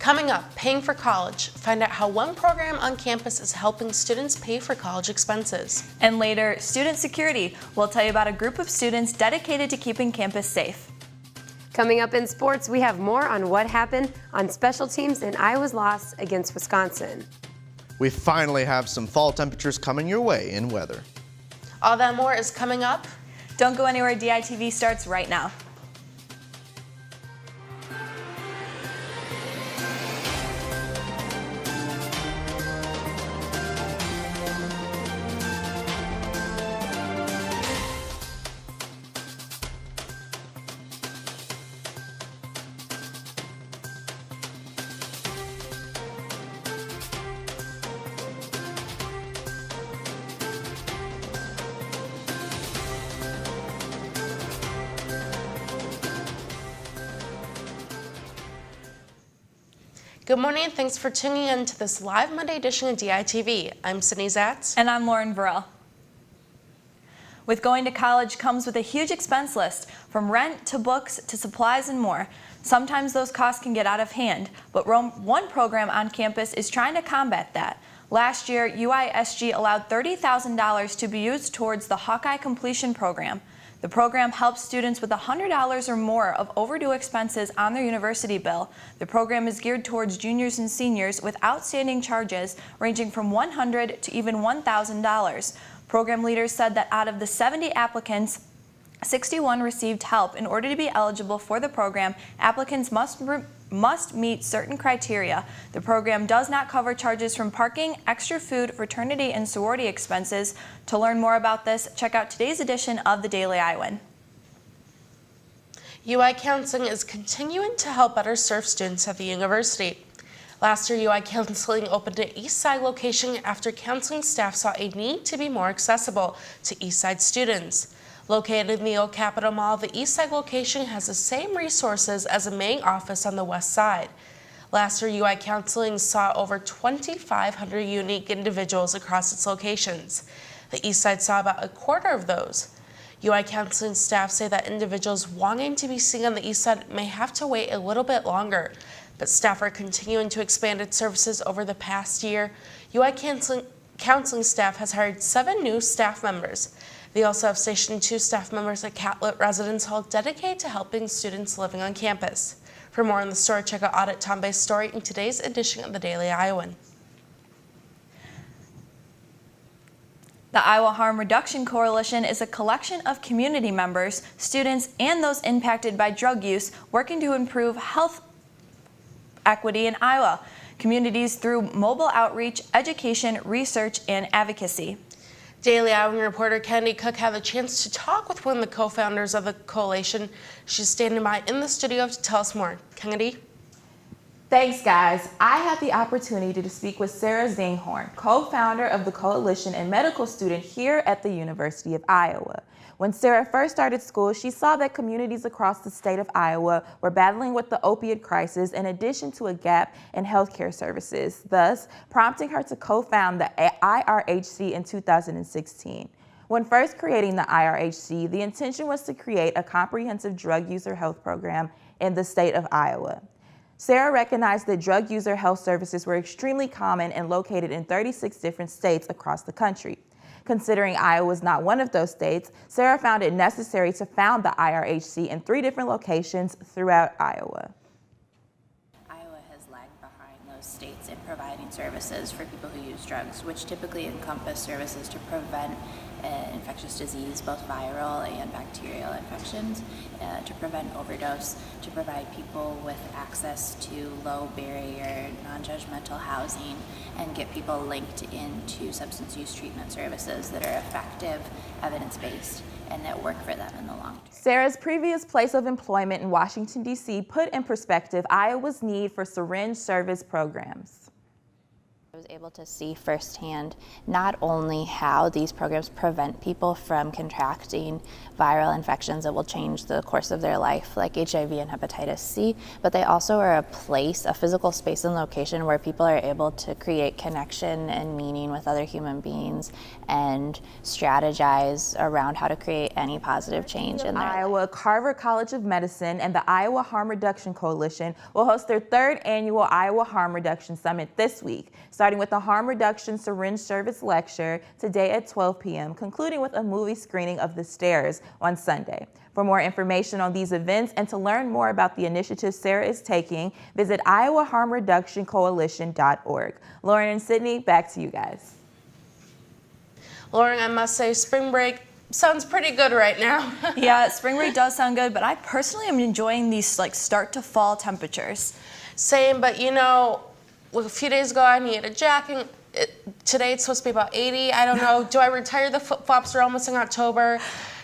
Coming up, paying for college. Find out how one program on campus is helping students pay for college expenses. And later, student security. We'll tell you about a group of students dedicated to keeping campus safe. Coming up in sports, we have more on what happened on special teams in Iowa's loss against Wisconsin. We finally have some fall temperatures coming your way in weather. All that and more is coming up. Don't go anywhere, DITV starts right now. Good morning and thanks for tuning in to this live Monday edition of DITV. I'm Sydney Zats. And I'm Vorel. With going to college comes with a huge expense list, from rent to books to supplies and more. Sometimes those costs can get out of hand, but one program on campus is trying to combat that. Last year, UISG allowed $30,000 to be used towards the Hawkeye Completion Program. The program helps students with $100 or more of overdue expenses on their university bill. The program is geared towards juniors and seniors with outstanding charges ranging from $100 to even $1,000. Program leaders said that out of the 70 applicants, 61 received help. In order to be eligible for the program, applicants must meet certain criteria. The program does not cover charges from parking, extra food, fraternity, and sorority expenses. To learn more about this, check out today's edition of the Daily Iowan. UI Counseling is continuing to help better serve students at the university. Last year, UI Counseling opened an Eastside location after counseling staff saw a need to be more accessible to Eastside students. Located in the old Capitol Mall, the Eastside location has the same resources as the main office on the west side. Last year, UI Counseling saw over 2,500 unique individuals across its locations. The Eastside saw about a quarter of those. UI Counseling staff say that individuals wanting to be seen on the Eastside may have to wait a little bit longer, but staff are continuing to expand its services over the past year. UI Counseling staff has hired 7 new staff members. They also have stationed 2 staff members at Catlett Residence Hall dedicated to helping students living on campus. For more on the story, check out Audit Tombay's story in today's edition of the Daily Iowan. The Iowa Harm Reduction Coalition is a collection of community members, students, and those impacted by drug use working to improve health equity in Iowa communities through mobile outreach, education, research, and advocacy. Daily Iowan reporter Kennedy Cook had the chance to talk with one of the co-founders of the coalition. She's standing by in the studio to tell us more. Kennedy? Thanks, guys. I had the opportunity to speak with Sarah Zinghorn, co-founder of the coalition and medical student here at the University of Iowa. When Sarah first started school, she saw that communities across the state of Iowa were battling with the opioid crisis in addition to a gap in healthcare services, thus prompting her to co-found the IRHC in 2016. When first creating the IRHC, the intention was to create a comprehensive drug user health program in the state of Iowa. Sarah recognized that drug user health services were extremely common and located in 36 different states across the country. Considering Iowa was not one of those states, Sarah found it necessary to found the IRHC in 3 different locations throughout Iowa. Iowa has lagged behind those states in providing services for people who use drugs, which typically encompass services to prevent infectious disease, both viral and bacterial infections, to prevent overdose, to provide people with access to low barrier, non-judgmental housing, and get people linked into substance use treatment services that are effective, evidence-based, and that work for them in the long term. Sarah's previous place of employment in Washington, D.C. put in perspective Iowa's need for syringe service programs. I was able to see firsthand not only how these programs prevent people from contracting viral infections that will change the course of their life, like HIV and hepatitis C, but they also are a place, a physical space and location where people are able to create connection and meaning with other human beings and strategize around how to create any positive change in their life. Iowa, Carver College of Medicine and the Iowa Harm Reduction Coalition will host their third annual Iowa Harm Reduction Summit this week, starting with the Harm Reduction Syringe Service Lecture today at 12 p.m., concluding with a movie screening of The Stairs on Sunday. For more information on these events and to learn more about the initiatives Sarah is taking, visit iowaharmreductioncoalition.org. Lauren and Sydney, back to you guys. Lauren, I must say, spring break sounds pretty good right now. Yeah, spring break does sound good, but I personally am enjoying these like start to fall temperatures. Same, but you know, a few days ago I needed a jacket. Today it's supposed to be about 80. I don't know. Do I retire the flip-flops? We're almost in October.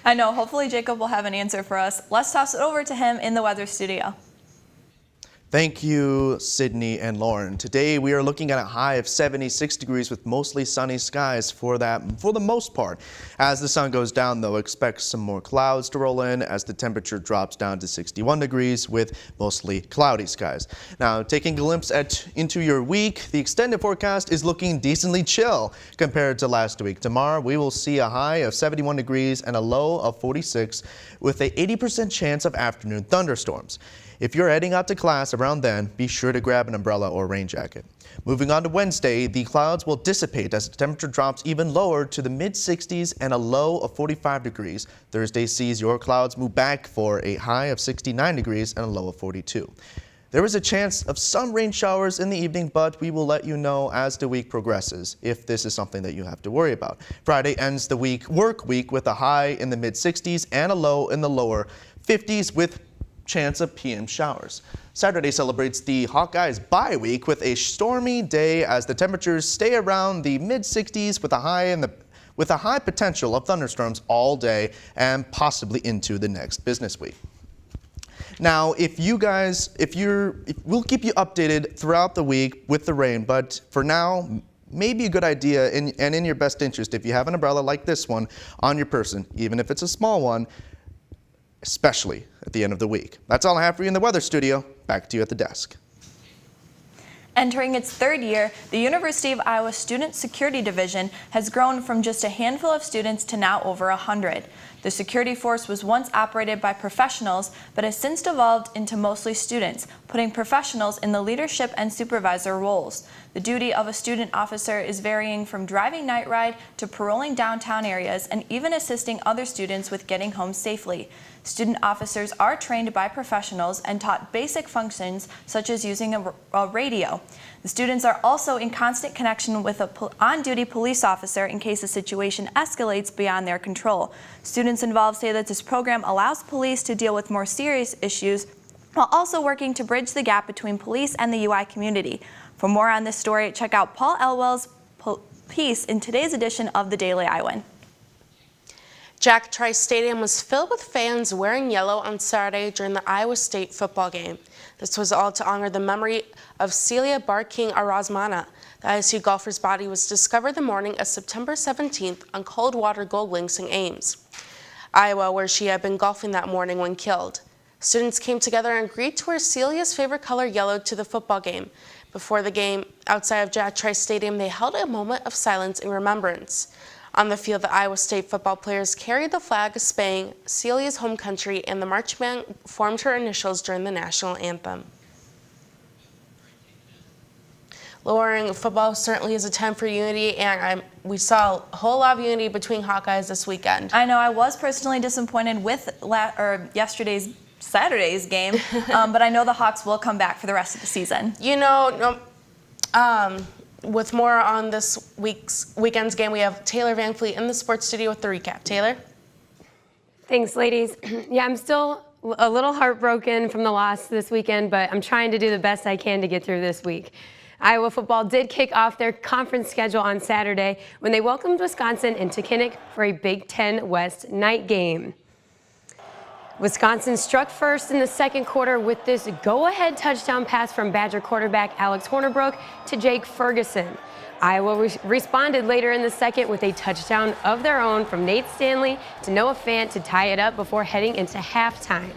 I know. Hopefully Jacob will have an answer for us. Let's toss it over to him in the weather studio. Thank you, Sydney and Lauren. Today we are looking at a high of 76 degrees with mostly sunny skies for the most part. As the sun goes down, though, expect some more clouds to roll in as the temperature drops down to 61 degrees with mostly cloudy skies. Now, taking a glimpse into your week, the extended forecast is looking decently chill compared to last week. Tomorrow we will see a high of 71 degrees and a low of 46 with a 80% chance of afternoon thunderstorms. If you're heading out to class around then, be sure to grab an umbrella or rain jacket. Moving on to Wednesday, the clouds will dissipate as the temperature drops even lower to the mid-60s and a low of 45 degrees. Thursday sees your clouds move back for a high of 69 degrees and a low of 42. There is a chance of some rain showers in the evening, but we will let you know as the week progresses if this is something that you have to worry about. Friday ends the work week with a high in the mid-60s and a low in the lower 50s with chance of PM showers. Saturday celebrates the Hawkeyes bye week with a stormy day as the temperatures stay around the mid-60s with a high potential of thunderstorms all day and possibly into the next business week. Now, we'll keep you updated throughout the week with the rain, but for now, maybe a good idea and in your best interest if you have an umbrella like this one on your person, even if it's a small one, especially at the end of the week. That's all I have for you in the weather studio. Back to you at the desk. Entering its third year, the University of Iowa Student Security Division has grown from just a handful of students to now over 100. The security force was once operated by professionals, but has since devolved into mostly students, putting professionals in the leadership and supervisor roles. The duty of a student officer is varying from driving night ride to patrolling downtown areas and even assisting other students with getting home safely. Student officers are trained by professionals and taught basic functions such as using a radio. The students are also in constant connection with an on-duty police officer in case a situation escalates beyond their control. Students involved say that this program allows police to deal with more serious issues while also working to bridge the gap between police and the UI community. For more on this story, check out Paul Elwell's piece in today's edition of the Daily Iowan. Jack Trice Stadium was filled with fans wearing yellow on Saturday during the Iowa State football game. This was all to honor the memory of Celia Barking Arasmana. The ISU golfer's body was discovered the morning of September 17th on Coldwater Gold Links in Ames, Iowa, where she had been golfing that morning when killed. Students came together and agreed to wear Celia's favorite color, yellow, to the football game. Before the game, outside of Jack Trice Stadium, they held a moment of silence in remembrance. On the field, the Iowa State football players carried the flag displaying Celia's home country, and the marching band formed her initials during the national anthem. Lauren, football certainly is a time for unity, and we saw a whole lot of unity between Hawkeyes this weekend. I know I was personally disappointed with Saturday's game, but I know the Hawks will come back for the rest of the season. You know, with more on this weekend's game, we have Taylor Van Fleet in the sports studio with the recap. Taylor? Thanks, ladies. Yeah, I'm still a little heartbroken from the loss this weekend, but I'm trying to do the best I can to get through this week. Iowa football did kick off their conference schedule on Saturday when they welcomed Wisconsin into Kinnick for a Big Ten West night game. Wisconsin struck first in the second quarter with this go-ahead touchdown pass from Badger quarterback Alex Hornibrook to Jake Ferguson. Iowa responded later in the second with a touchdown of their own from Nate Stanley to Noah Fant to tie it up before heading into halftime.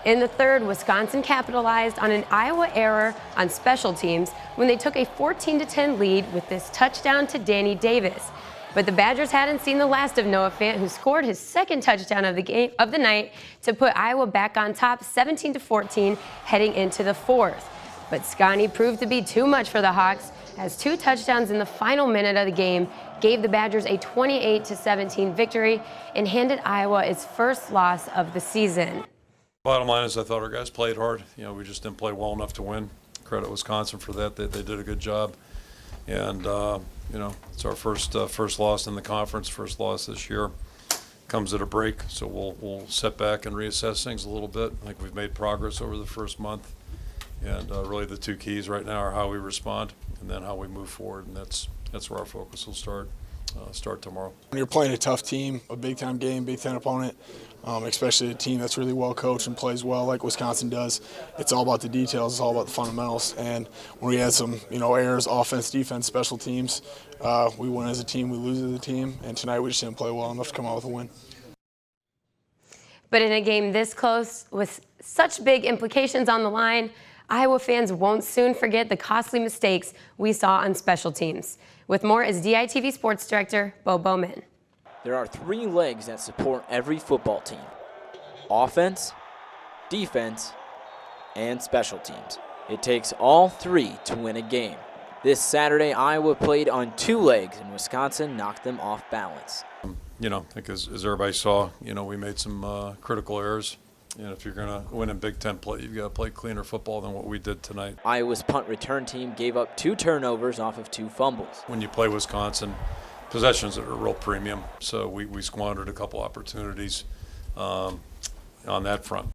In the third, Wisconsin capitalized on an Iowa error on special teams when they took a 14-10 lead with this touchdown to Danny Davis. But the Badgers hadn't seen the last of Noah Fant, who scored his second touchdown of the night to put Iowa back on top 17-14 heading into the fourth. But Scotty proved to be too much for the Hawks, as 2 touchdowns in the final minute of the game gave the Badgers a 28-17 victory and handed Iowa its first loss of the season. Bottom line is I thought our guys played hard. We just didn't play well enough to win. Credit Wisconsin for that. They did a good job. And, it's our first loss in the conference, first loss this year. Comes at a break, so we'll sit back and reassess things a little bit. I think we've made progress over the first month. And really the 2 keys right now are how we respond and then how we move forward. And that's where our focus will start tomorrow. When you're playing a tough team, a big-time game, Big Ten opponent, especially a team that's really well coached and plays well like Wisconsin does, it's all about the details, it's all about the fundamentals. And when we had some, errors, offense, defense, special teams, we win as a team, we lose as a team, and tonight we just didn't play well enough to come out with a win. But in a game this close, with such big implications on the line, Iowa fans won't soon forget the costly mistakes we saw on special teams. With more is DITV Sports Director Bo Bowman. There are 3 legs that support every football team: offense, defense, and special teams. It takes all 3 to win a game. This Saturday, Iowa played on 2 legs, and Wisconsin knocked them off balance. I think as everybody saw, we made some critical errors. And if you're going to win in Big Ten play, you've got to play cleaner football than what we did tonight. Iowa's punt return team gave up 2 turnovers off of 2 fumbles. When you play Wisconsin, possessions are a real premium. So we squandered a couple opportunities on that front.